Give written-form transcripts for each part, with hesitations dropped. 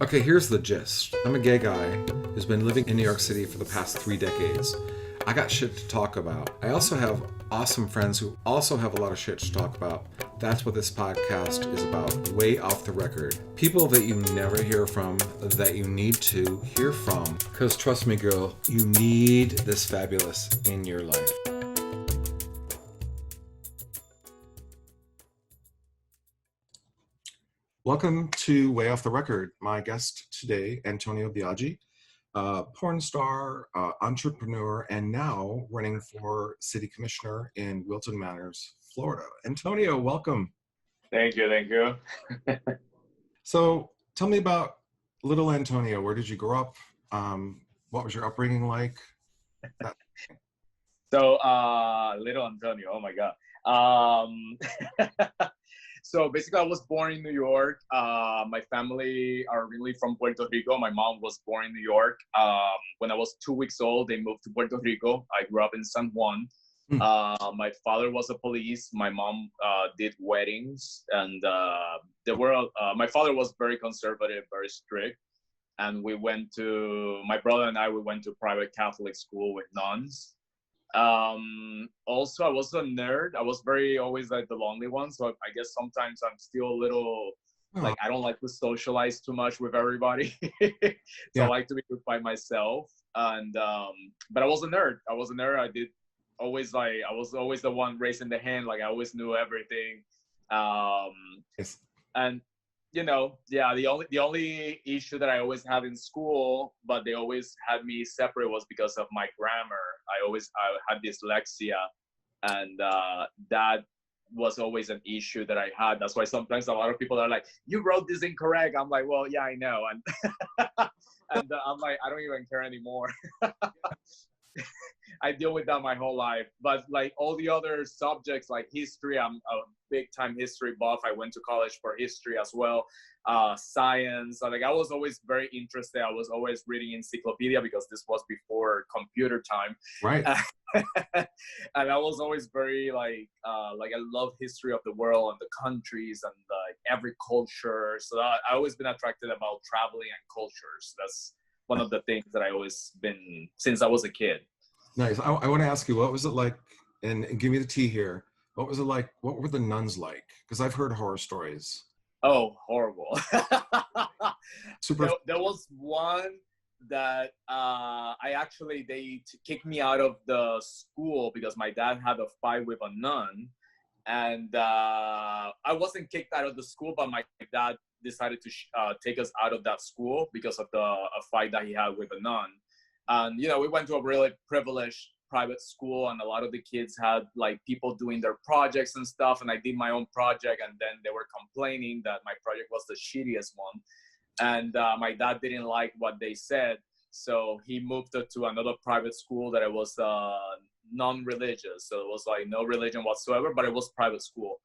Okay, here's the gist. I'm a gay guy who's been living in New York City for the past 3 decades. I got shit to talk about. I also have awesome friends who also have a lot of shit to talk about. That's what this podcast is about. Way off the record. People that you never hear from, that you need to hear from. Because trust me, girl, you need this fabulous in your life. Welcome to Way Off the Record. My guest today, Antonio Biaggi, porn star, entrepreneur, and now running for city commissioner in Wilton Manors, Florida. Antonio, welcome. Thank you, thank you. So tell me about little Antonio. Where did you grow up? What was your upbringing like? That- So, little Antonio, oh my God. Um, so basically, I was born in New York. My family are really from Puerto Rico. My mom was born in New York. When I was 2 weeks old, they moved to Puerto Rico. I grew up in San Juan. Hmm. My father was a police. My mom did weddings, and my father was very conservative, very strict. And my brother and we went to private Catholic school with nuns. Also, I was a nerd. I was very always like the lonely one. So I guess sometimes I'm still a little Oh, like I don't like to socialize too much with everybody. So I yeah. like to be by myself. And but I was a nerd. I was always the one raising the hand. Like I always knew everything. Um, Yes. and yeah, the only issue that I always had in school, but they always had me separate, was because of my grammar. I had dyslexia, and that was always an issue that I had. That's why sometimes a lot of people are like, "You wrote this incorrect." I'm like, "Well, yeah, I know," and I'm like, I don't even care anymore. I deal with that my whole life. But like all the other subjects, like history, I'm a big time history buff. I went to college for history as well. Science. Like I was always very interested. I was always reading encyclopedia because this was before computer time. Right. And I was always very like I love history of the world and the countries and every culture. So I always been attracted about traveling and cultures. That's one of the things that I always been since I was a kid. Nice. I want to ask you, what was it like? And give me the tea here. What was it like? What were the nuns like? Because I've heard horror stories. Oh, horrible. Super. There was one that they kicked me out of the school because my dad had a fight with a nun. And I wasn't kicked out of the school, but my dad decided to take us out of that school because of a fight that he had with a nun. And we went to a really privileged private school, and a lot of the kids had like people doing their projects and stuff. And I did my own project, and then they were complaining that my project was the shittiest one. And my dad didn't like what they said, so he moved it to another private school that it was non-religious, so it was like no religion whatsoever, but it was private school.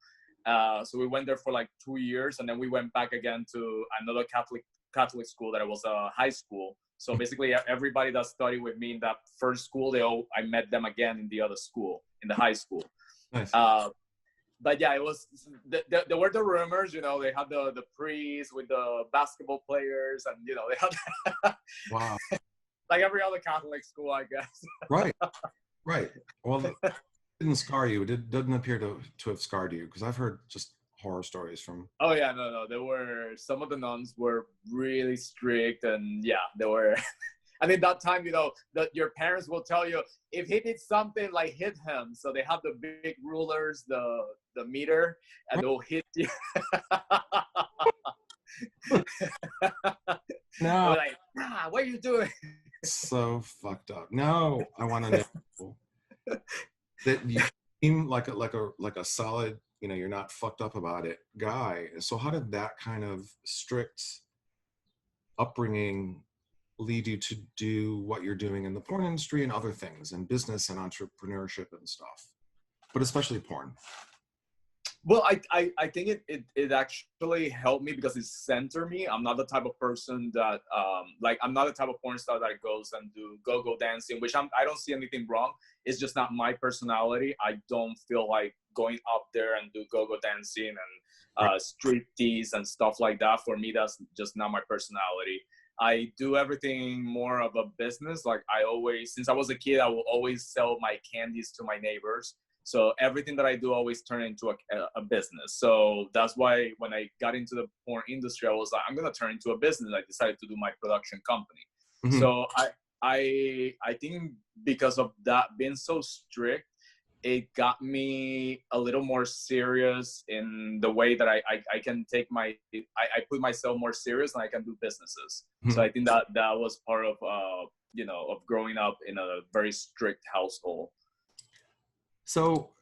So we went there for like 2 years, and then we went back again to another Catholic school that it was a high school. So basically, everybody that studied with me in that first school, I met them again in the other school, in the high school. Nice. But yeah, it was. There were the rumors, they had the priest with the basketball players, and they had Wow. like every other Catholic school, I guess. Right. Right. Well, it didn't scar you. It doesn't appear to have scarred you, because I've heard just horror stories from. Oh yeah, no. There were some of the nuns were really strict, and yeah, they were. And in that time, that your parents will tell you if he did something, like hit him. So they have the big rulers, the meter, and they'll hit you. No, They're like, what are you doing? so fucked up. No, I want to know that you seem like a solid, you're not fucked up about it guy. So how did that kind of strict upbringing lead you to do what you're doing in the porn industry and other things and business and entrepreneurship and stuff, but especially porn? Well, I think it actually helped me because it centered me. I'm not the type of person that like I'm not the type of porn star that goes and do go-go dancing, which I don't see anything wrong. It's just not my personality. I don't feel like going up there and do go-go dancing and Right. street tease and stuff like that. For me, that's just not my personality. I do everything more of a business. Like I always, since I was a kid, I will always sell my candies to my neighbors. So everything that I do always turn into a business. So that's why when I got into the porn industry, I was like, I'm gonna turn into a business. I decided to do my production company. Hmm. So I think because of that being so strict, it got me a little more serious in the way that I can take I put myself more serious and I can do businesses. So Hmm. I think that that was part of of growing up in a very strict household. So,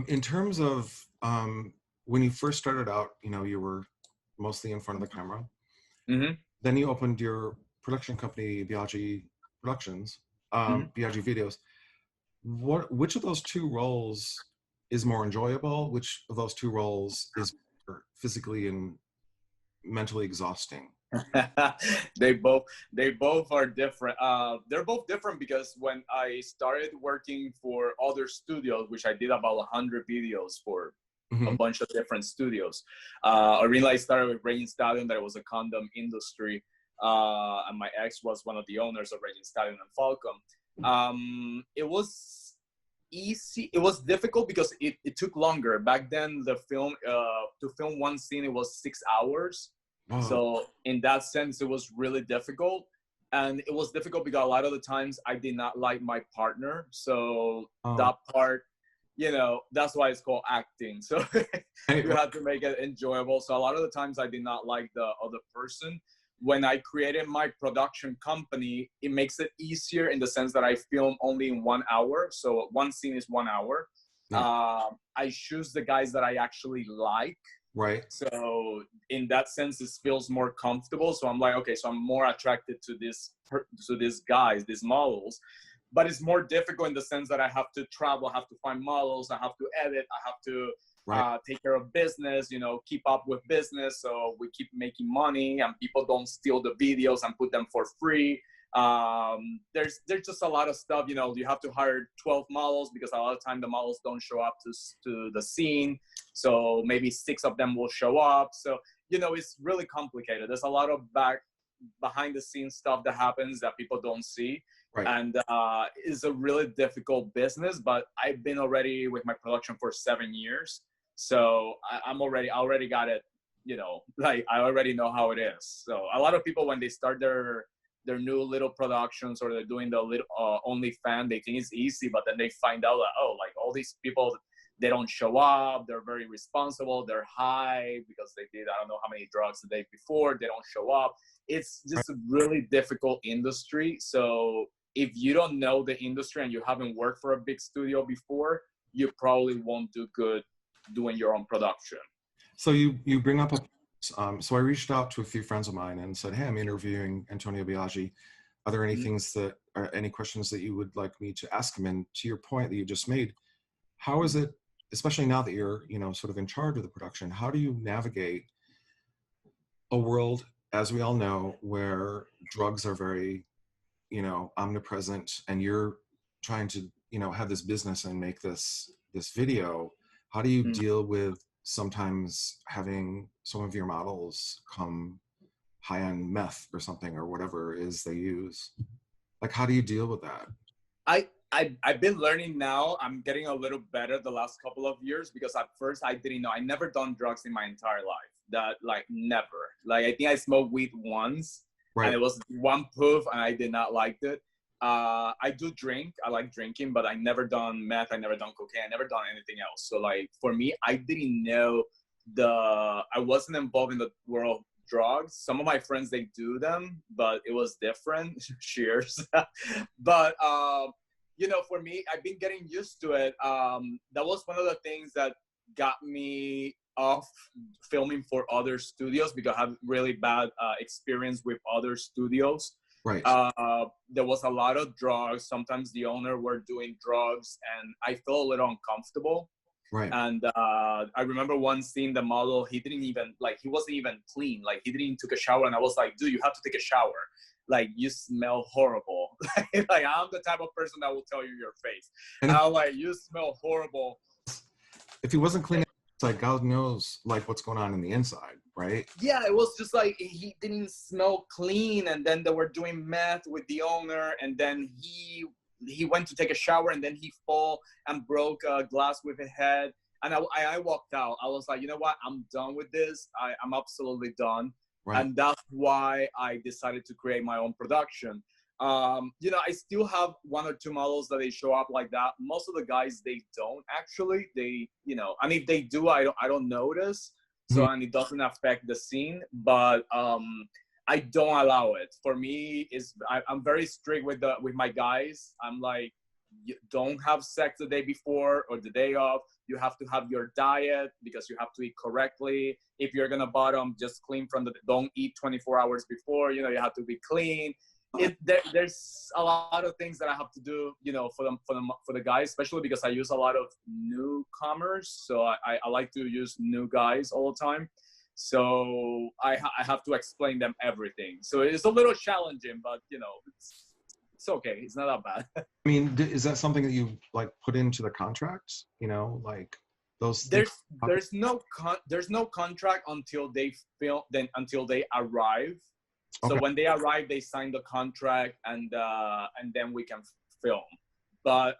in terms of when you first started out, you were mostly in front of the camera. Hmm. Then you opened your production company, Biaggi Productions, Hmm. Biaggi Videos. Which of those two roles is more enjoyable? Which of those two roles is more physically and mentally exhausting? they both they both are different. They're both different because when I started working for other studios, which I did about 100 videos for a Hmm. bunch of different studios. Originally, I started with Raging Stallion, that was a condom industry, and my ex was one of the owners of Raging Stallion and Falcom. It was easy. It was difficult because it took longer. Back then, the film to film one scene, it was 6 hours. Oh, So in that sense, it was really difficult. And it was difficult because a lot of the times I did not like my partner. So oh, that part, that's why it's called acting. So right, you have to make it enjoyable. So a lot of the times I did not like the other person. When I created my production company, it makes it easier in the sense that I film only in 1 hour. So one scene is 1 hour. yeah, I choose the guys that I actually like. right, So in that sense, it feels more comfortable. So I'm like, okay, so I'm more attracted to these guys, these models. But it's more difficult in the sense that I have to travel, I have to find models, I have to edit, I have to right. take care of business, keep up with business. So we keep making money and people don't steal the videos and put them for free. There's just a lot of stuff, you have to hire 12 models because a lot of time the models don't show up to the scene. So maybe 6 of them will show up. So, it's really complicated. There's a lot of behind the scenes stuff that happens that people don't see. Right. And it's a really difficult business, but I've been already with my production for 7 years. So I already got it, like I already know how it is. So a lot of people, when they start their new little productions or they're doing the little OnlyFans, they think it's easy, but then they find out that, oh, like all these people, they don't show up, they're very responsible, they're high because they did I don't know how many drugs the day before, they don't show up. It's just a really difficult industry. So if you don't know the industry and you haven't worked for a big studio before, you probably won't do good doing your own production. So you bring up so I reached out to a few friends of mine and said, hey, I'm interviewing Antonio Biaggi. Are there Mhm. any questions that you would like me to ask him? And to your point that you just made, how is it, especially now that you're, sort of in charge of the production, how do you navigate a world, as we all know, where drugs are very, omnipresent, and you're trying to, have this business and make this video? How do you Mhm. deal with sometimes having some of your models come high on meth or something or whatever it is they use? Like, how do you deal with that? I've been learning now. I'm getting a little better the last couple of years because at first I didn't know. I never done drugs in my entire life. That like never. Like I think I smoked weed once, and Right. it was one puff, and I did not like it. I do drink. I like drinking, but I never done meth. I never done cocaine. I never done anything else. So like for me, I didn't know I wasn't involved in the world of drugs. Some of my friends they do them, but it was different. Cheers. But for me, I've been getting used to it. That was one of the things that got me off filming for other studios because I have really bad experience with other studios. Right. There was a lot of drugs. Sometimes the owner were doing drugs, and I felt a little uncomfortable. Right. And I remember one scene, the model, he wasn't even clean. Like, he didn't took a shower. And I was like, dude, you have to take a shower. Like, you smell horrible. Like, I'm the type of person that will tell you your face. And I'm like, you smell horrible. If he wasn't clean, it's like, God knows, like, what's going on in the inside, right? Yeah, it was just like, he didn't smell clean. And then they were doing meth with the owner. And then he went to take a shower, and then he fall and broke a glass with his head. And I walked out. I was like, you know what? I'm done with this. I'm absolutely done. Right. And that's why I decided to create my own production. You know, I still have one or two models that they show up like that. Most of the guys, they don't actually. They, you know, and if they do, I don't notice. So, and it doesn't affect the scene. But I don't allow it. For me, I'm very strict with my guys. I'm like, you don't have sex the day before or the day of. You have to have your diet because you have to eat correctly. If you're gonna bottom, just clean don't eat 24 hours before. You know, you have to be clean. There's a lot of things that I have to do, you know, for the guys, especially because I use a lot of newcomers. So I like to use new guys all the time. So I have to explain them everything. So it's a little challenging, but you know, it's okay. It's not that bad. I mean, is that something that you like put into the contracts? You know, like those. There's no contract until they film, until they arrive. So Okay. when they arrive, they sign the contract, and then we can film. But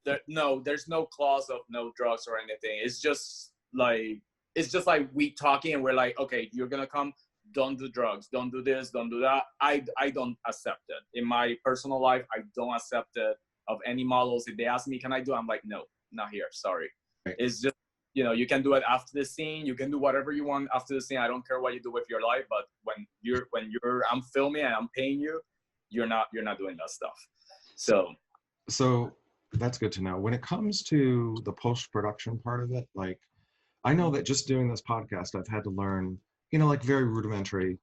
there's no clause of no drugs or anything. It's just like we talking, and we're like, okay, you're gonna come. Don't do drugs. Don't do this. Don't do that. I don't accept it. In my personal life, I don't accept it of any models. If they ask me, can I do it? I'm like, no, not here. Sorry. Right. It's just, you know, you can do it after the scene. You can do whatever you want after the scene. I don't care what you do with your life. But when I'm filming and I'm paying you, you're not doing that stuff. So that's good to know. When it comes to the post-production part of it, like, I know that just doing this podcast, I've had to learn, you know, like very rudimentary.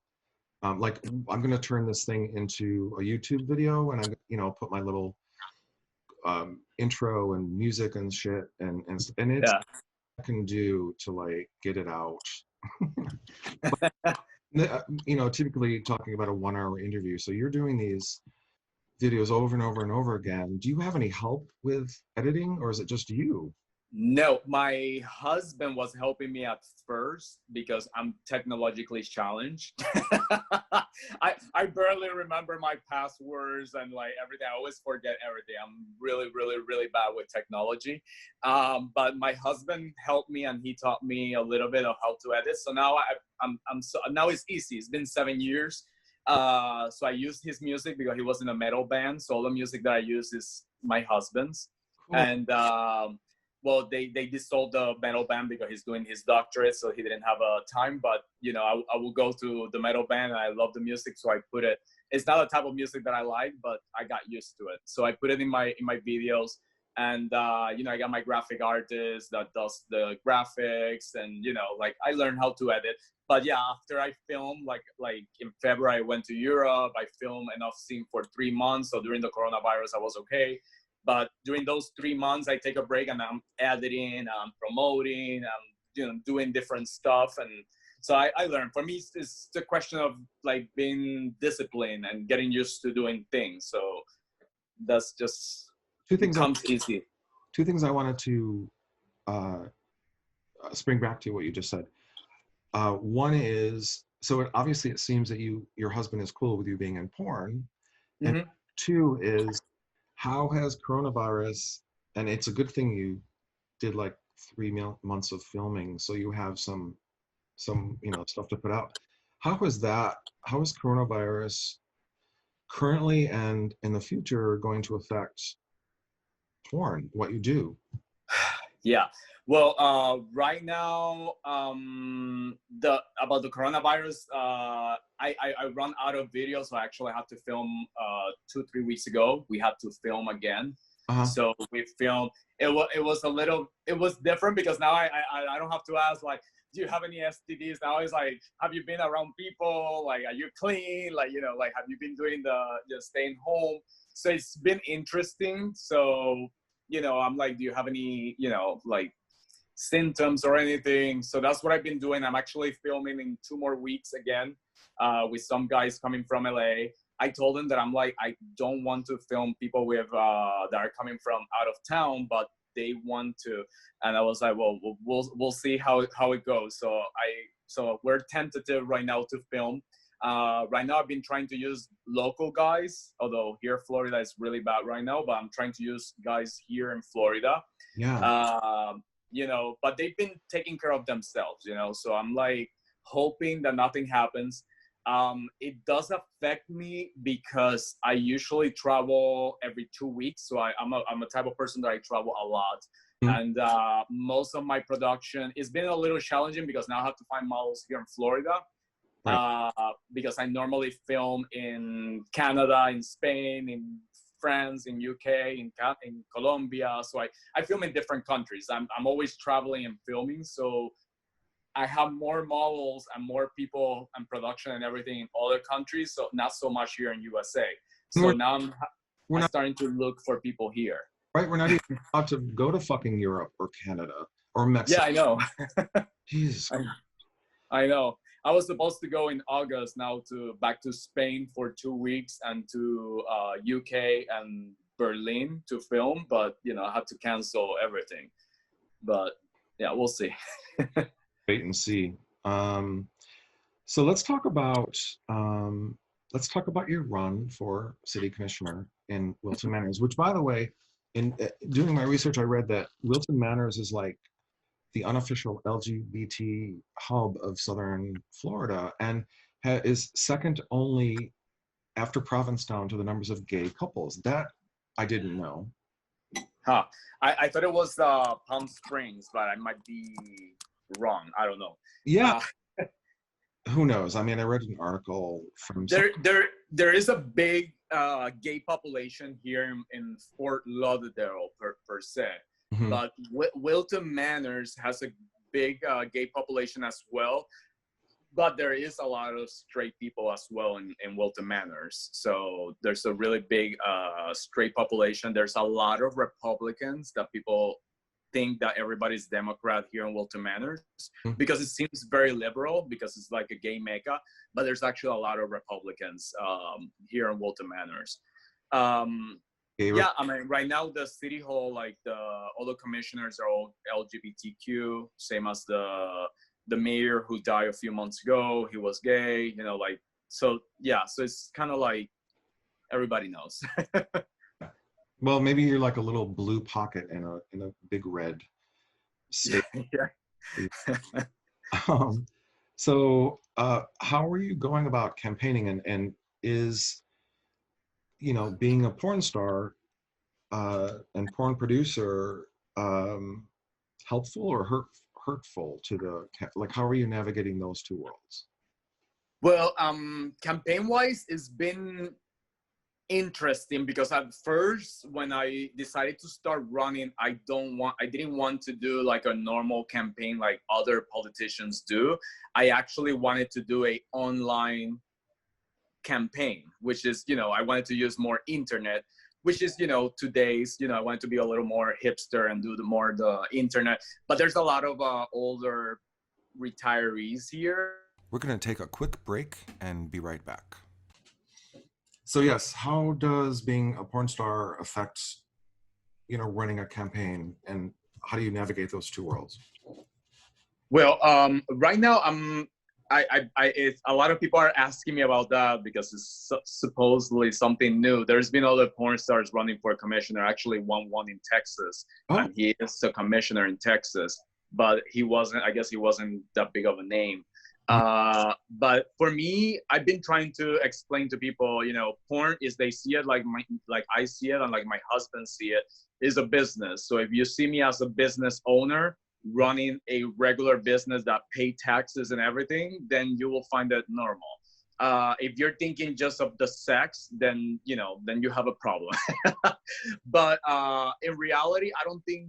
Like, I'm going to turn this thing into a YouTube video, and I'm, you know, put my little intro and music and shit, and it's yeah. I can do to like get it out. But, you know, typically talking about a 1 hour interview. So you're doing these videos over and over and over again. Do you have any help with editing, or is it just you? No, my husband was helping me at first because I'm technologically challenged. I barely remember my passwords and like everything. I always forget everything. I'm really, really, really bad with technology. But my husband helped me, and he taught me a little bit of how to edit. So now now it's easy. It's been 7 years. So I used his music because he was in a metal band. So all the music that I use is my husband's. Cool. And well, they dissolved the metal band because he's doing his doctorate, so he didn't have a time. But you know, I will go to the metal band, and I love the music, so I put it. It's not a type of music that I like, but I got used to it, so I put it in my videos. And you know, I got my graphic artist that does the graphics, and you know, like I learned how to edit. But yeah, after I filmed, like in February, I went to Europe. I filmed enough scene for 3 months. So during the coronavirus, I was okay. But during those 3 months, I take a break, and I'm editing, I'm promoting, I'm, you know, doing different stuff. And so I learned. For me, it's a question of like being disciplined and getting used to doing things. So that's just comes easy. Two things I wanted to spring back to what you just said. One is, so obviously it seems that your husband is cool with you being in porn. Mm-hmm. And two is, how has coronavirus, and it's a good thing you did like 3 months of filming, so you have some you know, stuff to put out. How has coronavirus currently and in the future going to affect porn, what you do? Yeah. Well, right now, about the coronavirus, I run out of videos, so I actually had to film 2-3 weeks ago. We had to film again. Uh-huh. So we filmed. It was different because now I don't have to ask like, do you have any STDs? Now it's like, have you been around people? Like, are you clean? Like, you know, like, have you been doing the staying home? So it's been interesting. So, you know, I'm like, do you have any, you know, like, symptoms or anything. So that's what I've been doing. I'm actually filming in 2 more weeks again with some guys coming from LA. I told them that I'm like, I don't want to film people with that are coming from out of town, but they want to. And I was like, well, we'll see how it goes. So we're tentative right now to film. Right now, I've been trying to use local guys, although here Florida is really bad right now, but I'm trying to use guys here in Florida. Yeah. You know, but they've been taking care of themselves, you know, so I'm like hoping that nothing happens. It does affect me because I usually travel every 2 weeks. So I'm a type of person that I travel a lot. And most of my production is been a little challenging because now I have to find models here in Florida. Right. Because I normally film in Canada, in Spain, in France, in UK, in Colombia. So I film in different countries. I'm always traveling and filming. So I have more models and more people and production and everything in other countries. So not so much here in USA. So now I'm starting to look for people here. Right, we're not even allowed to go to fucking Europe or Canada or Mexico. Yeah, I know. Jesus. I know. I was supposed to go in August now back to Spain for 2 weeks and to UK and Berlin to film, but you know I had to cancel everything. But yeah, we'll see. Wait and see. So let's talk about your run for city commissioner in Wilton Manors. Which, by the way, in doing my research, I read that Wilton Manors is like the unofficial LGBT hub of Southern Florida and is second only after Provincetown to the numbers of gay couples. That I didn't know. Huh. I thought it was Palm Springs, but I might be wrong. I don't know. Yeah. Who knows? I mean, I read an article from... There is a big gay population here in Fort Lauderdale per se. Mm-hmm. But Wilton Manors has a big gay population as well. But there is a lot of straight people as well in Wilton Manors. So there's a really big straight population. There's a lot of Republicans that people think that everybody's Democrat here in Wilton Manors because it seems very liberal because it's like a gay mecca. But there's actually a lot of Republicans here in Wilton Manors. Yeah, I mean, right now the city hall, like all the commissioners are all LGBTQ, same as the mayor who died a few months ago. He was gay, you know, like, so yeah, so it's kind of like everybody knows. Well, maybe you're like a little blue pocket in a big red state. Yeah. So how are you going about campaigning, and is, you know, being a porn star and porn producer helpful or hurtful to like, how are you navigating those two worlds? Well, campaign wise, it's been interesting because at first when I decided to start running, I didn't want to do like a normal campaign like other politicians do. I actually wanted to do a online campaign, which is, you know, I wanted to use more internet, which is, you know, today's, you know, I wanted to be a little more hipster and do the internet. But there's a lot of older retirees here. We're going to take a quick break and be right back. So yes, how does being a porn star affect, you know, running a campaign, and how do you navigate those two worlds? Well, right now a lot of people are asking me about that because it's supposedly something new. There's been other porn stars running for commissioner. Actually, one in Texas, and he is a commissioner in Texas, but I guess he wasn't that big of a name. But for me, I've been trying to explain to people, you know, porn is, they see it like I see it and like my husband see it, is a business. So if you see me as a business owner running a regular business that pay taxes and everything, then you will find that normal. If you're thinking just of the sex, then, you know, then you have a problem. But in reality, I don't think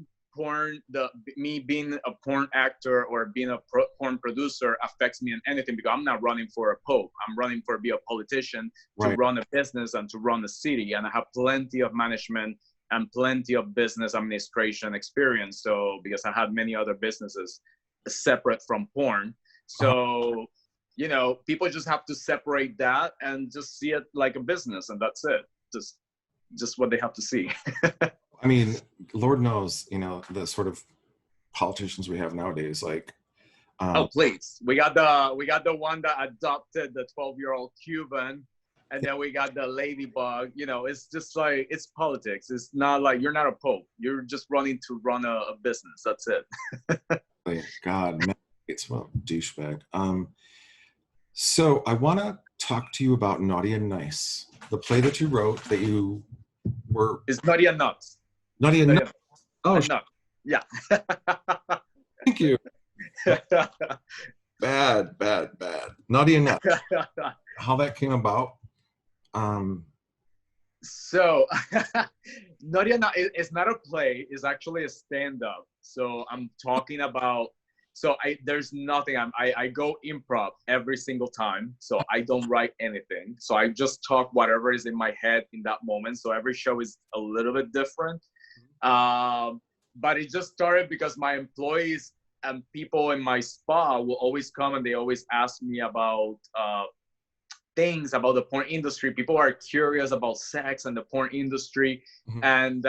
me being a porn actor or being a porn producer affects me in anything, because I'm not running for a pope. I'm running for be a politician, to run a business and to run a city. And I have plenty of management and plenty of business administration experience. So because I had many other businesses separate from porn. So, you know, people just have to separate that and just see it like a business, and that's it. Just what they have to see. I mean, Lord knows, you know, the sort of politicians we have nowadays, like Oh, please. We got the one that adopted the 12-year-old Cuban, and then we got the ladybug. You know, it's just like, it's politics. It's not like, you're not a pope. You're just running to run a business. That's it. God, man, it's a douchebag. So I want to talk to you about Naughty and Nice, the play that you wrote that you were. It's Naughty and Nuts. Naughty and Nice. Oh, Nut. Yeah. Thank you. Bad. Naughty and Nuts. How that came about? So, Naughty and Nuts, it's not a play. It's actually a stand-up. So I'm talking about. So there's nothing. I go improv every single time. So I don't write anything. So I just talk whatever is in my head in that moment. So every show is a little bit different. But it just started because my employees and people in my spa will always come and they always ask me about things about the porn industry. People are curious about sex and the porn industry. Mm-hmm. And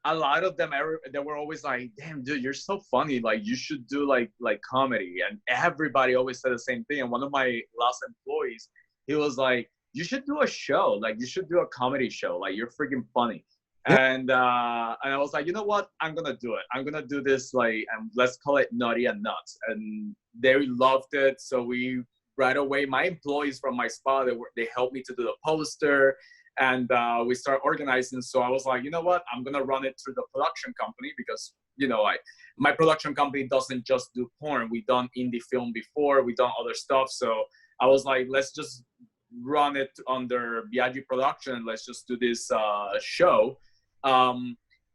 a lot of them, they were always like, damn, dude, you're so funny. Like, you should do like comedy. And everybody always said the same thing. And one of my last employees, he was like, you should do a show. Like, you should do a comedy show. Like, you're freaking funny. Yeah. And I was like, you know what? I'm going to do it. I'm going to do this, like, and let's call it Naughty and Nuts. And they loved it. So we, right away, my employees from my spa, they helped me to do the poster. And we start organizing. So I was like, you know what? I'm going to run it through the production company because, you know, my production company doesn't just do porn. We've done indie film before. We've done other stuff. So I was like, let's just run it under Biaggi production. Let's just do this show.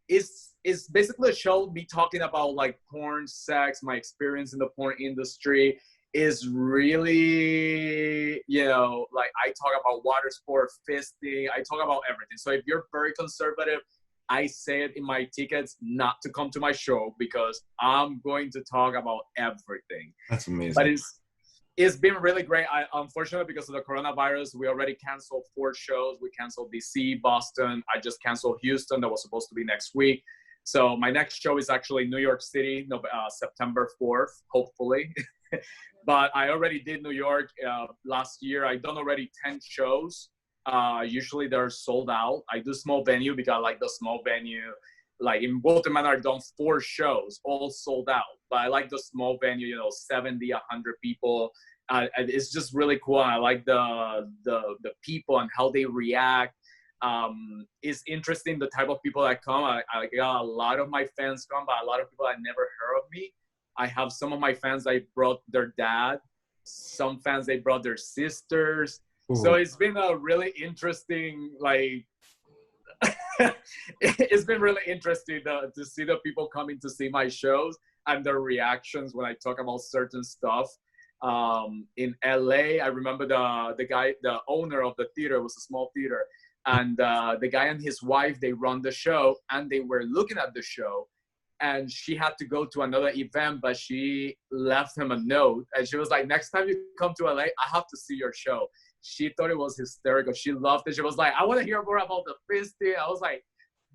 It's basically a show me talking about like porn, sex, my experience in the porn industry. Is really, you know, like I talk about water sport, fisting, I talk about everything. So if you're very conservative, I say it in my tickets not to come to my show because I'm going to talk about everything. That's amazing. But it's been really great. Unfortunately, because of the coronavirus, we already canceled 4 shows. We canceled DC, Boston. I just canceled Houston. That was supposed to be next week. So my next show is actually New York City, September 4th, hopefully. But I already did New York last year. I've done already 10 shows. Usually they're sold out. I do small venue because I like the small venue. Like in Guatemala, I've done 4 shows, all sold out. But I like the small venue, you know, 70, 100 people. It's just really cool. And I like the people and how they react. It's interesting the type of people that come. I got a lot of my fans come, but a lot of people that never heard of me. I have some of my fans that brought their dad. Some fans, they brought their sisters. Ooh. So it's been a really interesting, like, it's been really interesting to see the people coming to see my shows and their reactions when I talk about certain stuff. In LA, I remember the owner of the theater, it was a small theater. And the guy and his wife, they run the show and they were looking at the show. And she had to go to another event, but she left him a note. And she was like, next time you come to LA, I have to see your show. She thought it was hysterical. She loved it. She was like, I want to hear more about the fisting. I was like,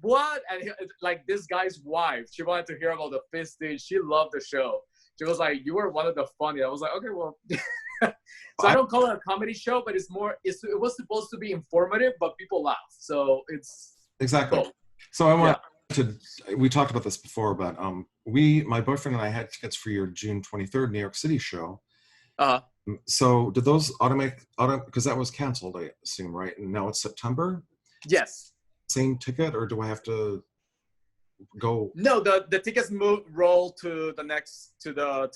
what? And like this guy's wife, she wanted to hear about the fisting. She loved the show. She was like, you were one of the funny. I was like, okay, well. So I don't call it a comedy show, but it was supposed to be informative, but people laugh. So it's exactly. Cool. So I want we talked about this before, but my boyfriend and I had tickets for your June 23rd New York City show. So did those because that was canceled, I assume, right? And now it's September? Yes. Same ticket, or do I have to go? No, the tickets roll to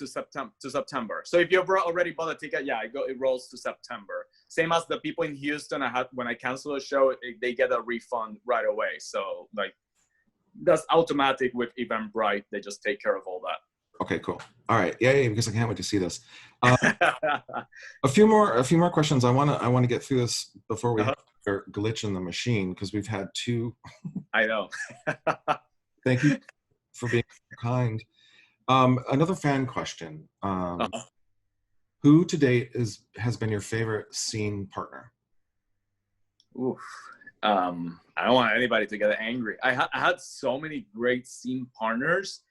September. So if you've already bought a ticket, it rolls to September. Same as the people in Houston, when I cancel a show, they get a refund right away. So like, that's automatic with Eventbrite. They just take care of all that. Okay, cool. All right, yeah, because I can't wait to see this. A few more questions. I want to get through this before we glitch in the machine because we've had two. I know. Thank you for being kind. Another fan question. Uh-huh. Who to date has been your favorite scene partner? Oof. I don't want anybody to get angry. I had so many great scene partners.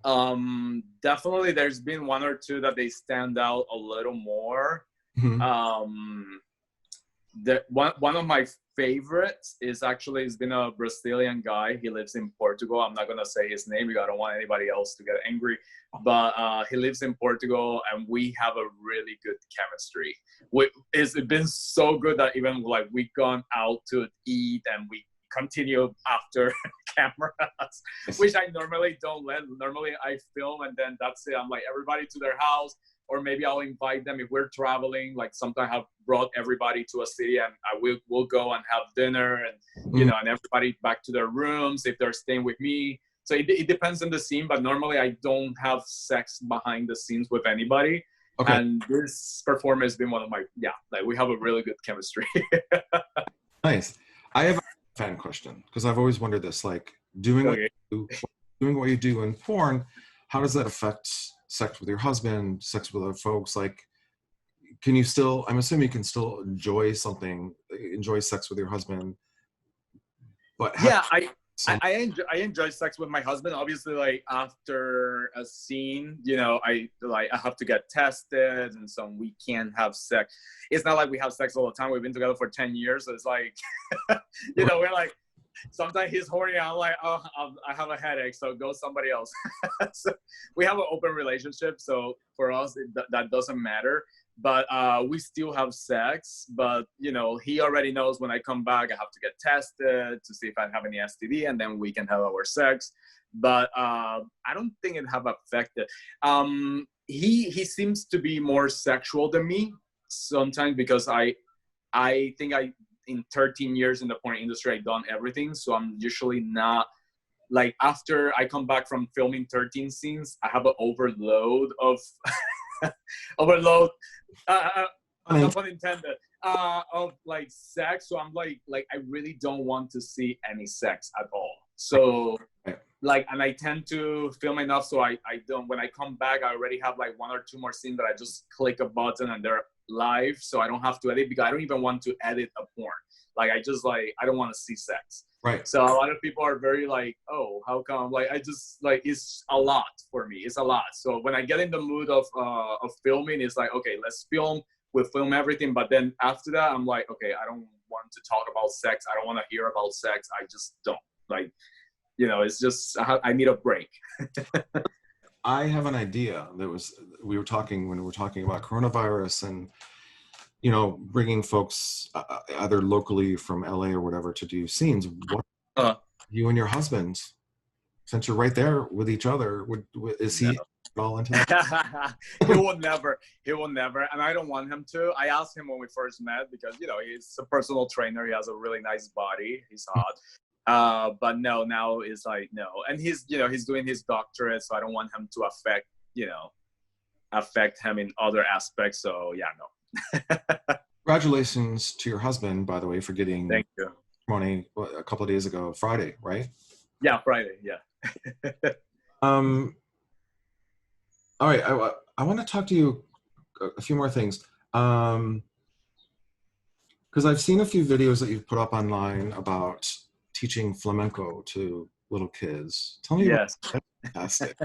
Definitely, there's been one or two that they stand out a little more. Mhm. One of my favorites is actually, it's been a Brazilian guy. He lives in Portugal. I'm not gonna say his name because I don't want anybody else to get angry. But he lives in Portugal, and we have a really good chemistry. It's been so good that even like we've gone out to eat and we continue after cameras, which I normally don't let. Normally I film and then that's it. I'm like, everybody to their house, or maybe I'll invite them if we're traveling. Like sometimes I've brought everybody to a city and we'll go and have dinner and, and everybody back to their rooms if they're staying with me. So it depends on the scene, but normally I don't have sex behind the scenes with anybody. Okay. And this performance has been one of my, like we have a really good chemistry. Nice. I have a fan question because I've always wondered this, like doing what you do in porn, how does that affect sex with your husband, sex with other folks? Like, can you still, I'm assuming you can still enjoy sex with your husband, but I enjoy sex with my husband. Obviously, like after a scene, I have to get tested, and so we can't have sex. It's not like we have sex all the time. We've been together for 10 years, so it's like, we're like, sometimes he's horny. I'm like, oh, I have a headache, so go somebody else. So we have an open relationship, so for us, that doesn't matter. But we still have sex. But he already knows when I come back, I have to get tested to see if I have any STD, and then we can have our sex. But I don't think it have affected. He seems to be more sexual than me sometimes because I think in 13 years in the porn industry, I've done everything. So I'm usually not, like, after I come back from filming 13 scenes, I have an overload of, no pun intended, of like sex. So I'm like I really don't want to see any sex at all. So like, and I tend to film enough so I don't, when I come back, I already have like one or two more scenes that I just click a button and they're live, so I don't have to edit because I don't even want to edit a porn. Like I just like, I don't want to see sex. Right. So a lot of people are very like, oh, how come? Like I just like, it's a lot for me. It's a lot. So when I get in the mood of filming, it's like, okay, let's film. We'll film everything, but then after that, I'm like, okay, I don't want to talk about sex. I don't want to hear about sex. I just don't like. It's just I need a break. I have an idea when we were talking about coronavirus and, bringing folks either locally from LA or whatever to do scenes. What, you and your husband, since you're right there with each other, is he at all into that? He will never. And I don't want him to. I asked him when we first met because, he's a personal trainer. He has a really nice body. He's hot. But no, now it's like, no. And he's doing his doctorate, so I don't want him to affect him in other aspects. So yeah, no. Congratulations to your husband, by the way, for getting Thank you. Money a couple of days ago, Friday, right? Yeah, Friday, yeah. All right, I want to talk to you a few more things. Because I've seen a few videos that you've put up online about teaching flamenco to little kids. Tell me yes. about that. Fantastic.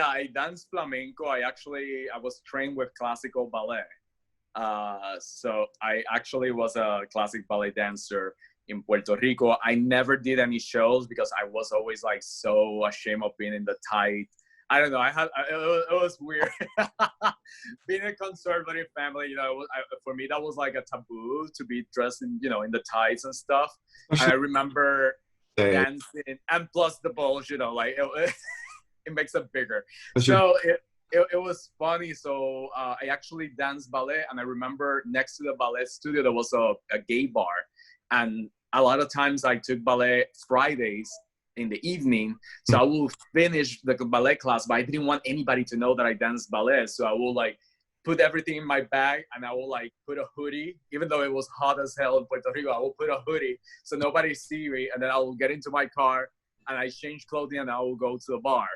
I dance flamenco. I was trained with classical ballet. So I actually was a classic ballet dancer in Puerto Rico. I never did any shows because I was always like so ashamed of being in the tight. I don't know. It was weird. Being a conservative family, for me that was like a taboo to be dressed in, in the tights and stuff. I remember dancing, and plus the bulge, it makes it bigger. So it was funny. So I actually danced ballet, and I remember next to the ballet studio there was a gay bar, and a lot of times I took ballet Fridays in the evening. So I will finish the ballet class, but I didn't want anybody to know that I danced ballet. So I will like put everything in my bag, and I will like put a hoodie, even though it was hot as hell in Puerto Rico. I will put a hoodie so nobody see me, and then I will get into my car and I change clothing and I will go to the bar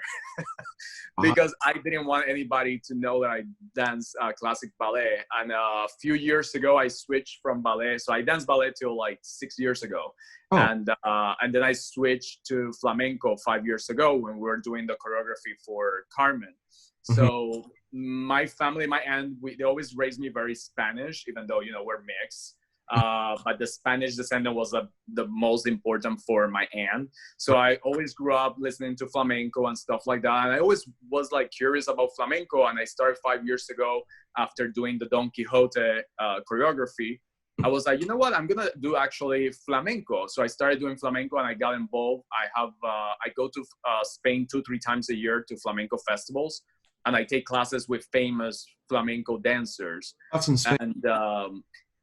because I didn't want anybody to know that I dance classic ballet. And a few years ago, I switched from ballet. So I danced ballet till like 6 years ago. Oh. And then I switched to flamenco 5 years ago when we were doing the choreography for Carmen. So my family, my aunt, they always raised me very Spanish, even though, you know, we're mixed. But the Spanish descendant was the most important for my aunt. So I always grew up listening to flamenco and stuff like that. And I always was like curious about flamenco. And I started 5 years ago after doing the Don Quixote choreography. I was like, you know what? I'm going to do actually flamenco. So I started doing flamenco and I got involved. I go to Spain 2-3 times a year to flamenco festivals. And I take classes with famous flamenco dancers. That's insane. And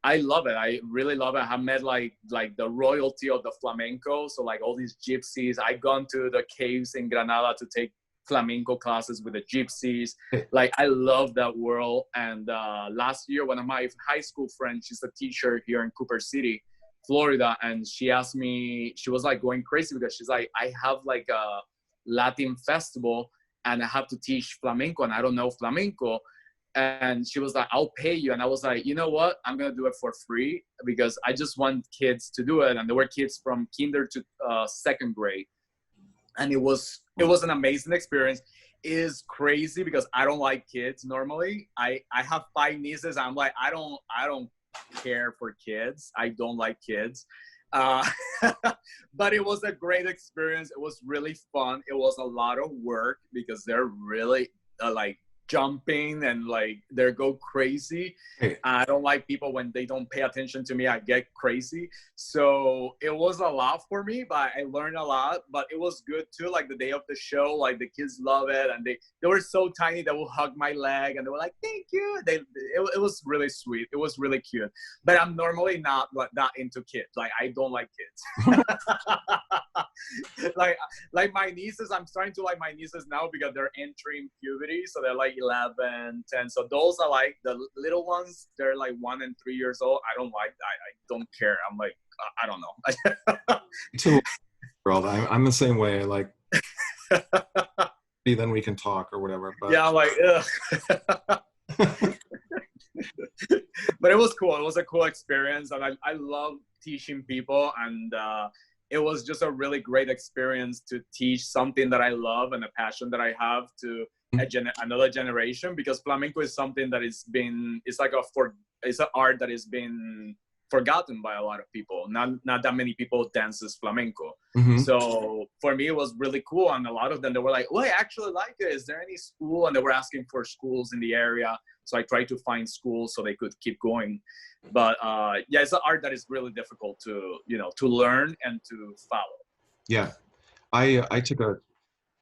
I love it. I really love it. I met like the royalty of the flamenco. So like all these gypsies. I gone to the caves in Granada to take flamenco classes with the gypsies. Like I love that world. And last year, one of my high school friends, she's a teacher here in Cooper City, Florida, and she asked me, she was like going crazy because she's like, I have like a Latin festival and I have to teach flamenco and I don't know flamenco. And she was like, I'll pay you. And I was like, you know what? I'm going to do it for free because I just want kids to do it. And there were kids from kinder to second grade. And it was an amazing experience. It is crazy because I don't like kids normally. I have 5 nieces. I'm like, I don't care for kids. I don't like kids. But it was a great experience. It was really fun. It was a lot of work because they're really like jumping and like they go crazy. I don't like people when they don't pay attention to me. I get crazy. So it was a lot for me, but I learned a lot. But it was good too. Like the day of the show, like the kids love it, and they were so tiny. They would hug my leg and they were like, "Thank you." It was really sweet. It was really cute. But I'm normally not into kids. Like I don't like kids. like my nieces, I'm starting to like my nieces now because they're entering puberty. So they're like 11, 10. So those are like the little ones. They're like 1 and 3 years old. I don't like that. I don't care. I'm like, I don't know. Too, world. I'm the same way. Like, then we can talk or whatever. But yeah, I'm like, ugh. But it was cool. It was a cool experience, and I love teaching people, and it was just a really great experience to teach something that I love and a passion that I have to another generation, because flamenco is something that it's an art that has been forgotten by a lot of people. Not that many people dances flamenco. So for me, it was really cool. And a lot of them, they were like, "Oh, I actually like it. Is there any school?" And they were asking for schools in the area. So I tried to find schools so they could keep going. But yeah, it's an art that is really difficult to learn and to follow. Yeah, I took a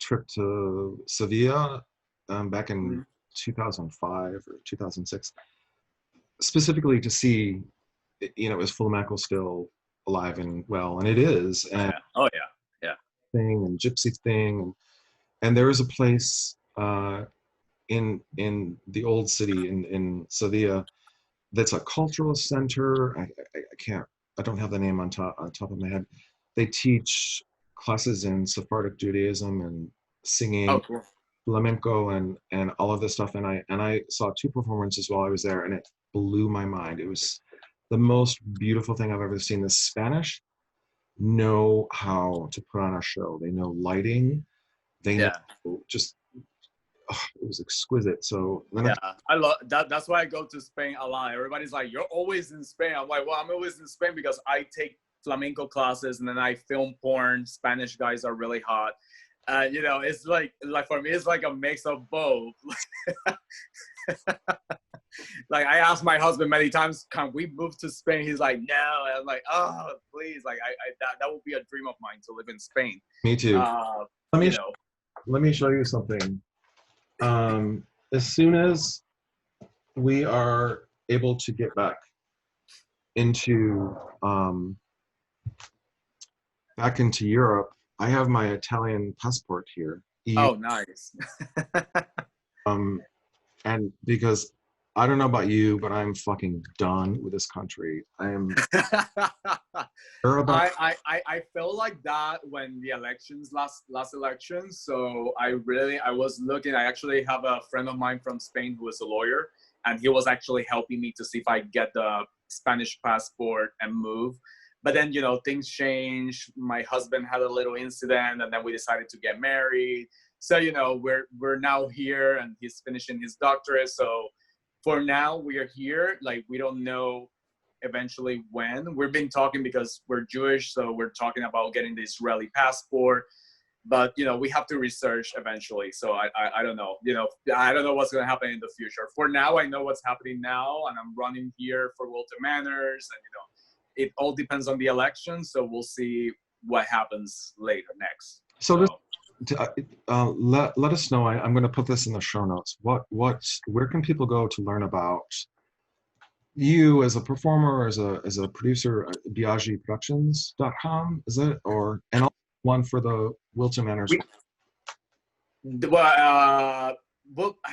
trip to Sevilla back in 2005 or 2006, specifically to see, is flamenco still alive and well? And it is. And yeah. Oh yeah, thing and gypsy thing, and there is a place in the old city in Savilla that's a cultural center. I don't have the name on top of my head. They teach classes in Sephardic Judaism and singing. Oh, cool. Flamenco and all of this stuff, and I saw 2 performances while I was there, and it blew my mind. It was the most beautiful thing I've ever seen. The Spanish know how to put on a show. They know lighting. They know just it was exquisite. So I love that. That's why I go to Spain a lot. Everybody's like, "You're always in Spain." I'm like, "Well, I'm always in Spain because I take flamenco classes and then I film porn. Spanish guys are really hot." It's like for me, it's like a mix of both. Like I asked my husband many times, "Can we move to Spain?" He's like, "No." And I'm like, "Oh, please!" Like that would be a dream of mine to live in Spain. Me too. Let me show you something. As soon as we are able to get back into Europe, I have my Italian passport here. Oh, nice. And because I don't know about you, but I'm fucking done with this country. I am sure about. I felt like that when the elections last election. So I was looking. I actually have a friend of mine from Spain who is a lawyer, and he was actually helping me to see if I get the Spanish passport and move. But then things changed. My husband had a little incident, and then we decided to get married. So we're now here, and he's finishing his doctorate. So for now we are here. Like we don't know eventually when. We've been talking because we're Jewish, so we're talking about getting the Israeli passport. But we have to research eventually. So I don't know. I don't know what's going to happen in the future. For now, I know what's happening now, and I'm running here for Wilton Manors, and it all depends on the election. So we'll see what happens later next. So let us know. I'm going to put this in the show notes. Where can people go to learn about you as a performer, as a producer? BiaggiProductions.com, is it? And also one for the Wilton Manors. Well,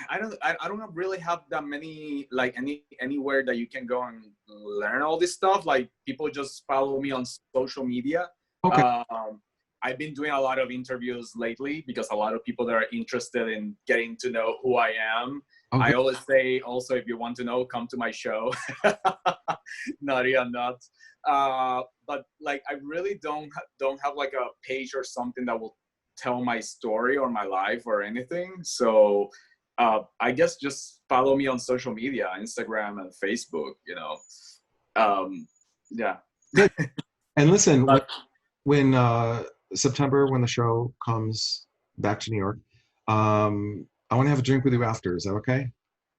I don't really have that many, like anywhere that you can go and learn all this stuff. Like people just follow me on social media. Okay. I've been doing a lot of interviews lately because a lot of people that are interested in getting to know who I am. Okay. I always say also, if you want to know, come to my show. Naughty or not. But like I really don't have like a page or something that will tell my story or my life or anything. So I guess just follow me on social media, Instagram and Facebook, yeah. Good. And listen, when September, when the show comes back to New York, I want to have a drink with you after. Is that okay?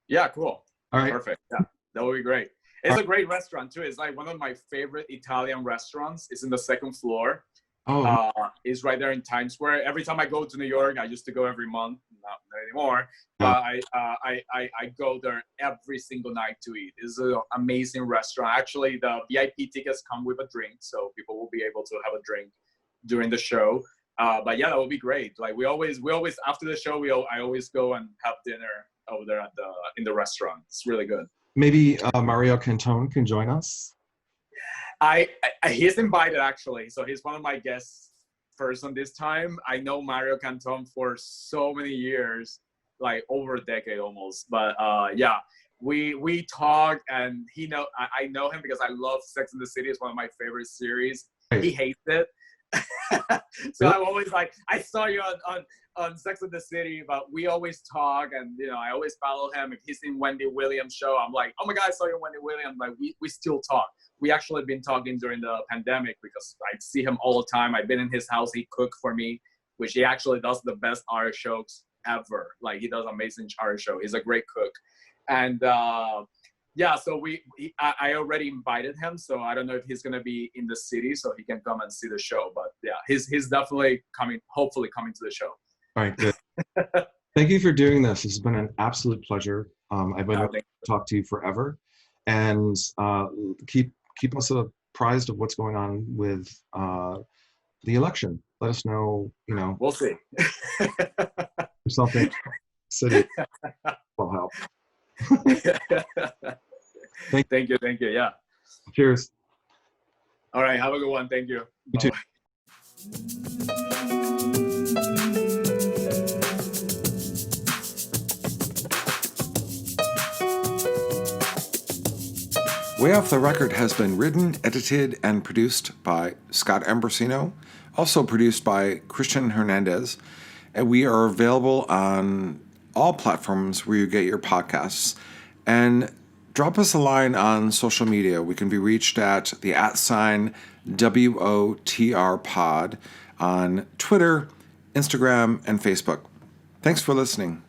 Yeah, cool. All right. Perfect. Yeah, that would be great. It's a great restaurant too. It's like one of my favorite Italian restaurants. It's in the second floor. Oh. It's right there in Times Square. Every time I go to New York, I used to go every month, not anymore. But I go there every single night to eat. It's an amazing restaurant. Actually, the VIP tickets come with a drink, so people will be able to have a drink during the show. But yeah, that would be great. Like we always after the show, I always go and have dinner over there in the restaurant. It's really good. Maybe Mario Cantone can join us. He's invited actually, so he's one of my guest person this time. I know Mario Cantone for so many years, like over a decade almost. But yeah, we talk, and I know him because I love Sex and the City. It's one of my favorite series. Right. He hates it. So I'm always like, I saw you on Sex and the City, but we always talk, and I always follow him. If he's in Wendy Williams' show, I'm like, oh my God, I saw you in Wendy Williams. Like we still talk. We actually been talking during the pandemic because I see him all the time. I've been in his house. He cooked for me, which he actually does the best artichokes ever. Like he does amazing artichoke. He's a great cook. And yeah, so I already invited him. So I don't know if he's going to be in the city so he can come and see the show. But yeah, he's definitely hopefully coming to the show. All right, good. Thank you for doing this. It's been an absolute pleasure. I've been able to talk to you forever. And keep us apprised of what's going on with the election. Let us know, We'll see. Something city will help. Thank you. Yeah. Cheers. All right. Have a good one. Thank you. You too. Way Off the Record has been written, edited, and produced by Scott Ambrosino, also produced by Christian Hernandez, and we are available on all platforms where you get your podcasts. And drop us a line on social media. We can be reached at the @WOTR pod on Twitter, Instagram, and Facebook. Thanks for listening.